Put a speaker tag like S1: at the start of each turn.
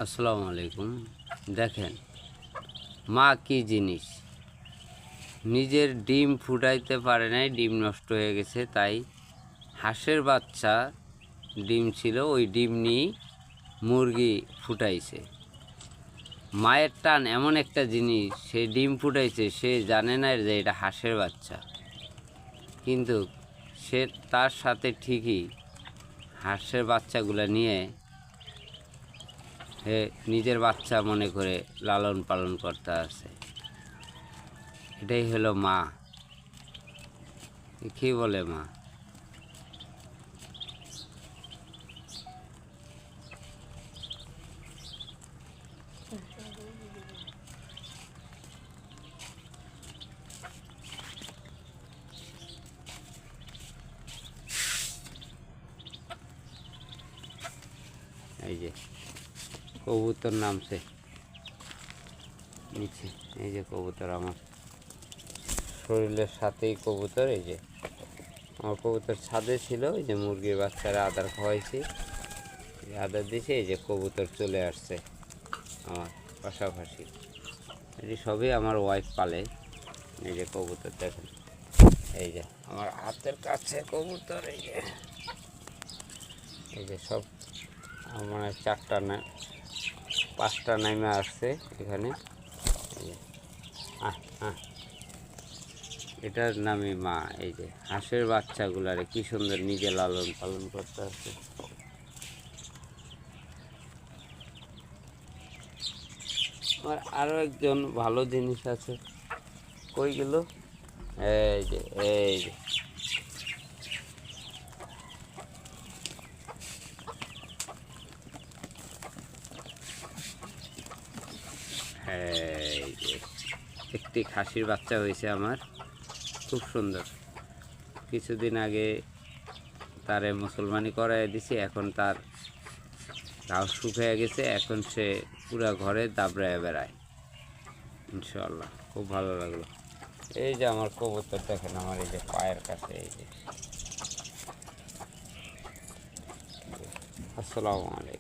S1: আসসালামু আলাইকুম। দেখেন মা কি জিনিস, নিজের ডিম ফুটাইতে পারে নাই, ডিম নষ্ট হয়ে গেছে, তাই হাঁসের বাচ্চা ডিম ছিল, ওই ডিম নিয়ে মুরগি ফুটাইছে। মায়ের টান এমন একটা জিনিস, সে ডিম ফুটাইছে, সে জানে না যে এটা হাঁসের বাচ্চা, কিন্তু সে তার সাথে ঠিকই হাঁসের বাচ্চাগুলো নিয়ে সে নিজের বাচ্চা মনে করে লালন পালন করতে আছে। এটাই হলো মা। কি বলে মা? এই যে কবুতর নামছে নিচে, এই যে কবুতর আমার শরীরের সাথেই কবুতর। এই যে আমার কবুতর ছাদে ছিল, এই যে মুরগির বাচ্চারা আদার খাওয়াইছি, আদার দিয়েছি, এই যে কবুতর চলে আসছে আমার পাশাপাশি। এটি সবই আমার ওয়াইফ পালে। এই যে কবুতর দেখেন, এই যে আমার হাতের কাছে কবুতর, এই যে সব মানে 4টা না 5টা নামে আসছে এখানে। এটার নামই মা। এই যে হাঁসের বাচ্চাগুলারে কি সুন্দর নিজে লালন পালন করতে আছে। আমার আরও একজন ভালো জিনিস আছে, কই গেল? এই যে এই যে এই যে একটি খাসির বাচ্চা হয়েছে আমার, খুব সুন্দর। কিছুদিন আগে তারে মুসলমানি করাই দিছি, এখন তার ঘাও শুকিয়ে গেছে, এখন সে পুরা ঘরে দাবড়ায় বেড়ায়। ইনশাআল্লাহ খুব ভালো লাগলো। এই যে আমার কবুতর দেখেন, আমার এই যে পায়ের কাছে। এই যে আসসালামু আলাইকুম।